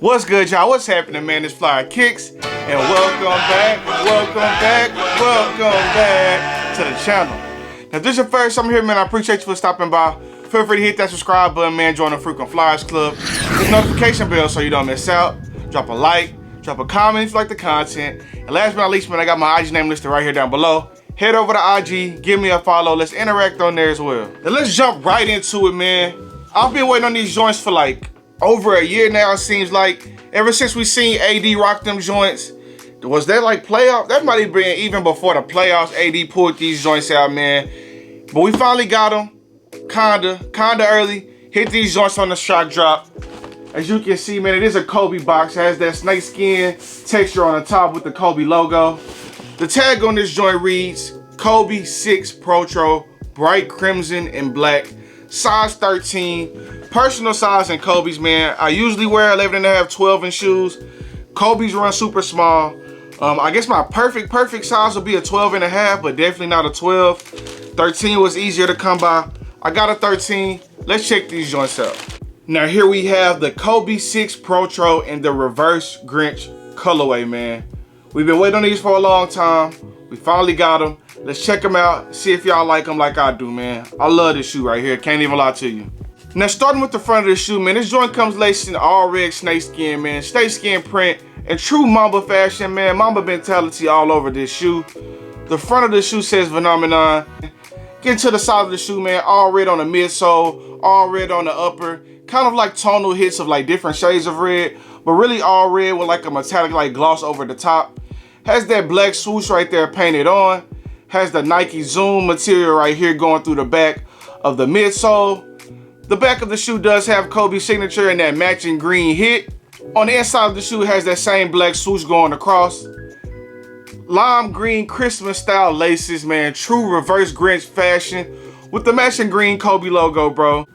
What's good, y'all? What's happening, man? It's FLYEERRKicks, and welcome back to the channel. Now, if this is your first time here, man, I appreciate you for stopping by. Feel free to hit that subscribe button, man. Join the frequent Flyers Club. Hit the notification bell so you don't miss out. Drop a like, drop a comment if you like the content. And last but not least, man, I got my IG name listed right here down below. Head over to IG, give me a follow. Let's interact on there as well. Now, let's jump right into it, man. I've been waiting on these joints for like over a year now, it seems like. Ever since we seen AD rock them joints. Was that like playoff? That might have been even before the playoffs. AD pulled these joints out, man. But we finally got them. Kinda early. Hit these joints on the shock drop. As you can see, man, it is a Kobe box. It has that snake skin texture on the top with the Kobe logo. The tag on this joint reads Kobe 6 Protro, bright crimson and black, size 13, personal size in Kobe's, man. I usually wear 11.5, 12 in shoes. Kobe's run super small. I guess my perfect size would be a 12.5, but definitely not a 12. 13 was easier to come by. I got a 13. Let's check these joints out. Now here we have the Kobe 6 Protro in the reverse Grinch colorway, man. We've been waiting on these for a long time. We finally got them. Let's check them out. See if y'all like them like I do, man. I love this shoe right here. Can't even lie to you. Now starting with the front of the shoe, man. This joint comes laced in all red snake skin, man. Snake skin print in true Mamba fashion, man. Mamba mentality all over this shoe. The front of the shoe says Phenomenon. Getting to the side of the shoe, man. All red on the midsole. All red on the upper. Kind of like tonal hits of like different shades of red. But really all red with like a metallic like gloss over the top. Has that black swoosh right there painted on. Has the Nike Zoom material right here going through the back of the midsole. The back of the shoe does have Kobe's signature and that matching green hit. On the inside of the shoe has that same black swoosh going across. Lime green Christmas style laces, man. True reverse Grinch fashion with the matching green Kobe logo, bro.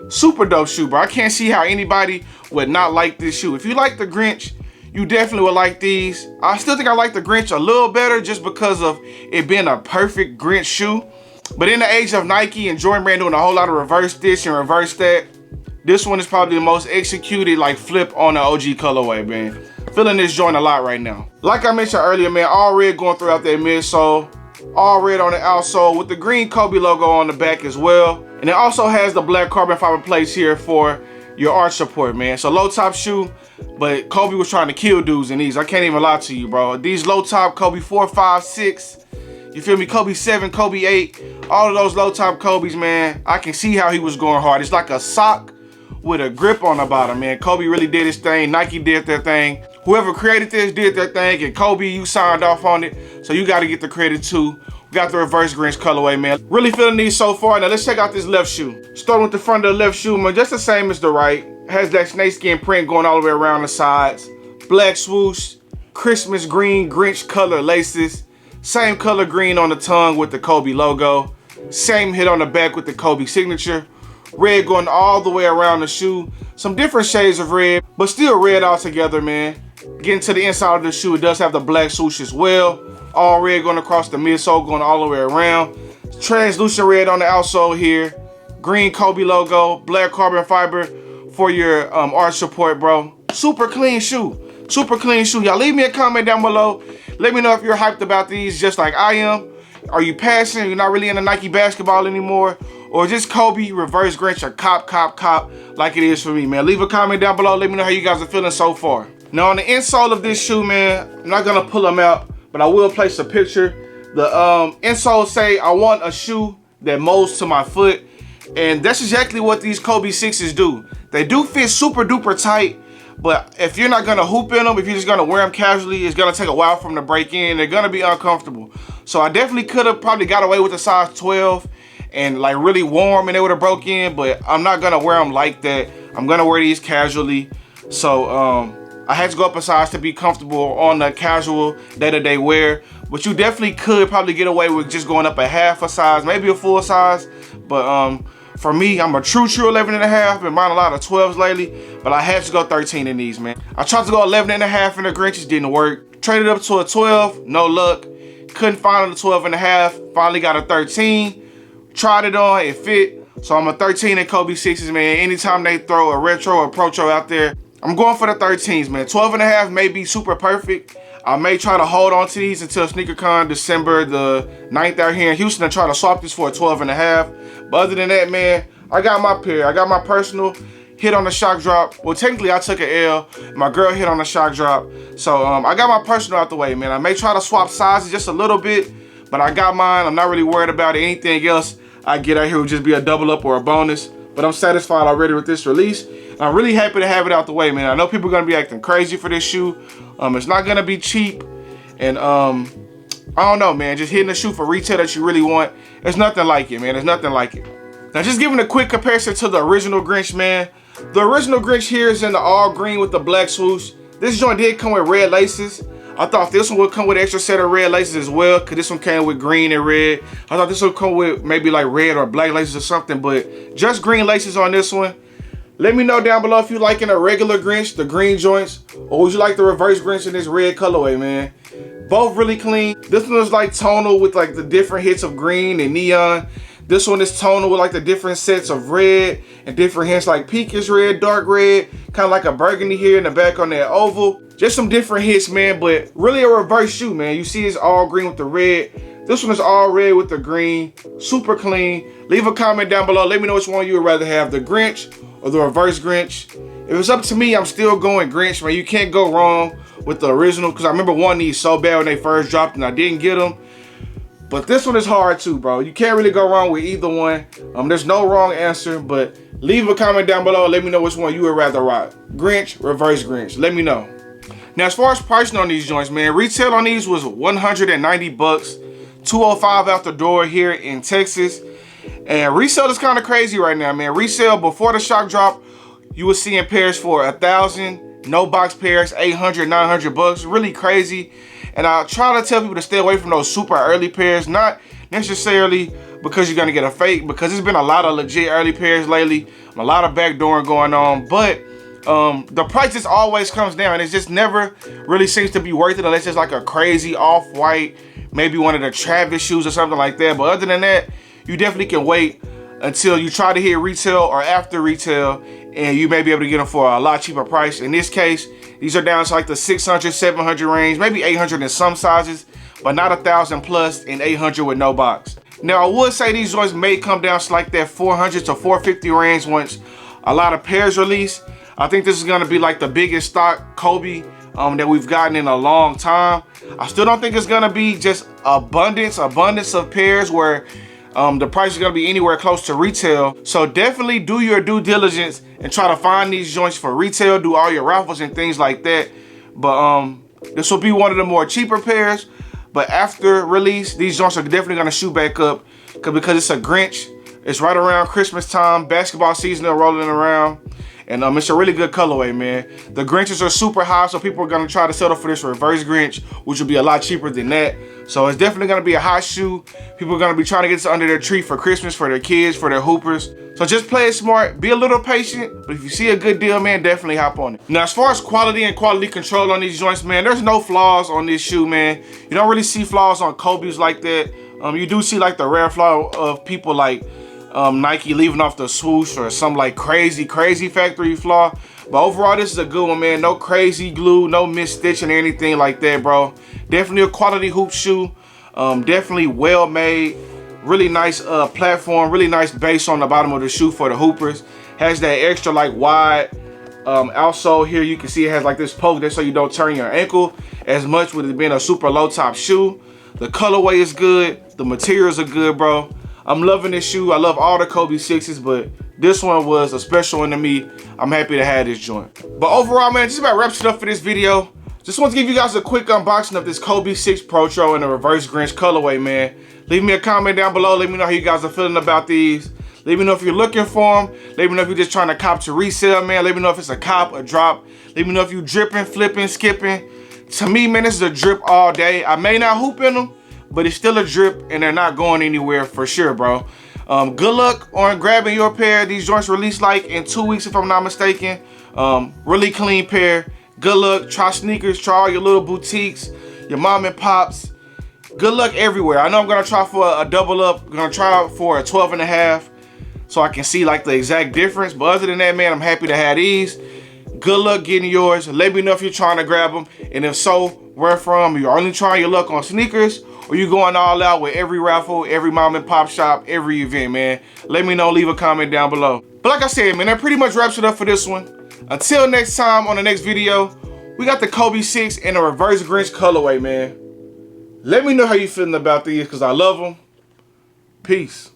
Super dope shoe, bro. I can't see how anybody would not like this shoe. If you like the Grinch, you definitely would like these. I still think I like the Grinch a little better just because of it being a perfect Grinch shoe. But in the age of Nike and Jordan Brand doing a whole lot of reverse this and reverse that, this one is probably the most executed like flip on the OG colorway, man. Feeling this joint a lot right now. Like I mentioned earlier, man, all red going throughout that midsole. All red on the outsole with the green Kobe logo on the back as well. And it also has the black carbon fiber plates here for your arch support, man. So low top shoe, but Kobe was trying to kill dudes in these. I can't even lie to you, bro. These low top Kobe 4, 5, 6, you feel me? Kobe 7, Kobe 8, all of those low top Kobe's, man. I can see how he was going hard. It's like a sock with a grip on the bottom, man. Kobe really did his thing. Nike did their thing. Whoever created this did their thing, and Kobe, you signed off on it, so you got to get the credit too. We got the reverse Grinch colorway, man. Really feeling these so far. Now let's check out this left shoe. Starting with the front of the left shoe, man, just the same as the right. Has that snakeskin print going all the way around the sides. Black swoosh, Christmas green Grinch color laces. Same color green on the tongue with the Kobe logo. Same hit on the back with the Kobe signature. Red going all the way around the shoe. Some different shades of red, but still red all together, man. Getting to the inside of the shoe, it does have the black swoosh as well. All red going across the midsole, going all the way around. Translucent red on the outsole here. Green Kobe logo, black carbon fiber for your arch support, bro. Super clean shoe. Super clean shoe. Y'all leave me a comment down below. Let me know if you're hyped about these just like I am. Are you passionate? You're not really into Nike basketball anymore? Or just Kobe reverse Grinch a cop like it is for me, man. Leave a comment down below. Let me know how you guys are feeling so far. Now on the insole of this shoe, man, I'm not gonna pull them out, but I will place a picture. The insole say, I want a shoe that molds to my foot. And that's exactly what these Kobe 6s do. They do fit super duper tight, but if you're not gonna hoop in them, if you're just gonna wear them casually, it's gonna take a while for them to break in. They're gonna be uncomfortable. So I definitely could have probably got away with a size 12 and like really warm and they would have broke in, but I'm not gonna wear them like that. I'm gonna wear these casually. So I had to go up a size to be comfortable on the casual day-to-day wear, but you definitely could probably get away with just going up a half a size, maybe a full size. But for me, I'm a true 11.5. Been buying a lot of 12s lately, but I had to go 13 in these, man. I tried to go 11.5 in the Grinches, didn't work. Traded up to a 12, no luck. Couldn't find a 12.5, finally got a 13. Tried it on, it fit. So I'm a 13 in Kobe 6s, man. Anytime they throw a retro or Protro out there, I'm going for the 13s, man. 12 and a half may be super perfect. I may try to hold on to these until SneakerCon December the 9th out here in Houston and try to swap this for a 12 and a half. But other than that, man, I got my pair. I got my personal hit on the shock drop. Well, technically I took an L. My girl hit on the shock drop. So I got my personal out the way, man. I may try to swap sizes just a little bit, but I got mine. I'm not really worried about it. Anything else I get out here would just be a double up or a bonus. But I'm satisfied already with this release. I'm really happy to have it out the way, man. I know people are gonna be acting crazy for this shoe. It's not gonna be cheap. And I don't know, man. Just hitting a shoe for retail that you really want. There's nothing like it, man. There's nothing like it. Now, just giving a quick comparison to the original Grinch, man. The original Grinch here is in the all green with the black swoosh. This joint did come with red laces. I thought this one would come with an extra set of red laces as well, because this one came with green and red. I thought this would come with maybe like red or black laces or something, but just green laces on this one. Let me know down below if you liking a regular Grinch, the green joints, or would you like the reverse Grinch in this red colorway, man? Both really clean. This one is like tonal with like the different hits of green and neon. This one is tonal with like the different sets of red and different hints like pinkish red, dark red, kind of like a burgundy here in the back on that oval. Just some different hits, man, but really a reverse shoe, man. You see it's all green with the red. This one is all red with the green, super clean. Leave a comment down below. Let me know which one you would rather have, the Grinch or the reverse Grinch. If it's up to me, I'm still going Grinch, man. You can't go wrong with the original, because I remember wanting these so bad when they first dropped and I didn't get them. But this one is hard too, bro. You can't really go wrong with either one. There's no wrong answer, but leave a comment down below. Let me know which one you would rather rock. Grinch, reverse Grinch. Let me know. Now, as far as pricing on these joints, man, retail on these was 190 bucks, 205 out the door here in Texas. And resale is kind of crazy right now, man. Resale before the shock drop, you were seeing pairs for 1,000, no box pairs, 800, 900 bucks. Really crazy. And I try to tell people to stay away from those super early pairs, not necessarily because you're gonna get a fake, because there's been a lot of legit early pairs lately, a lot of backdooring going on, but the price just always comes down. It just never really seems to be worth it unless it's like a crazy off-white, maybe one of the Travis shoes or something like that. But other than that, you definitely can wait until you try to hit retail or after retail, and you may be able to get them for a lot cheaper price. In this case, these are down to like the 600, 700 range, maybe 800 in some sizes, but not 1,000 plus and 800 with no box. Now, I would say these joints may come down to like that 400 to 450 range once a lot of pairs release. I think this is gonna be like the biggest stock Kobe that we've gotten in a long time. I still don't think it's gonna be just abundance of pairs where the price is gonna be anywhere close to retail. So definitely do your due diligence and try to find these joints for retail, do all your raffles and things like that. But this will be one of the more cheaper pairs. But after release, these joints are definitely gonna shoot back up because it's a Grinch. It's right around Christmas time, basketball season are rolling around. And it's a really good colorway, man. The Grinches are super high, so people are gonna try to settle for this reverse Grinch, which will be a lot cheaper than that. So it's definitely gonna be a hot shoe. People are gonna be trying to get this under their tree for Christmas, for their kids, for their hoopers. So just play it smart, be a little patient, but if you see a good deal, man, definitely hop on it. Now, as far as quality and quality control on these joints, man, there's no flaws on this shoe, man. You don't really see flaws on Kobe's like that. You do see like the rare flaw of people like Nike leaving off the swoosh or some like crazy factory flaw. But overall, this is a good one, man. No crazy glue, no misstitching or anything like that, bro. Definitely a quality hoop shoe. Definitely well made. Really nice platform, really nice base on the bottom of the shoe for the hoopers. Has that extra like wide outsole here. You can see it has like this poke there so you don't turn your ankle as much with it being a super low top shoe. The colorway is good. The materials are good, bro. I'm loving this shoe. I love all the Kobe 6s, but this one was a special one to me. I'm happy to have this joint. But overall, man, just about wraps it up for this video. Just want to give you guys a quick unboxing of this Kobe 6 Protro in the reverse Grinch colorway, man. Leave me a comment down below. Let me know how you guys are feeling about these. Let me know if you're looking for them. Let me know if you're just trying to cop to resale, man. Let me know if it's a cop, a drop. Let me know if you dripping, flipping, skipping. To me, man, this is a drip all day. I may not hoop in them, but it's still a drip and they're not going anywhere for sure, bro. Good luck on grabbing your pair. These joints release like in 2 weeks if I'm not mistaken. Really clean pair. Good luck. Try sneakers, try all your little boutiques, your mom and pops. Good luck everywhere. I know I'm gonna try for a double up. I'm gonna try for a 12 and a half so I can see like the exact difference. But other than that, man, I'm happy to have these. Good luck getting yours. Let me know if you're trying to grab them, and if so, where from. You're only trying your luck on sneakers, or you going all out with every raffle, every mom and pop shop, every event, man. Let me know, leave a comment down below. But like I said, man, that pretty much wraps it up for this one. Until next time, on the next video, we got the Kobe 6 and the reverse Grinch colorway, man. Let me know how you feeling about these, because I love them. Peace.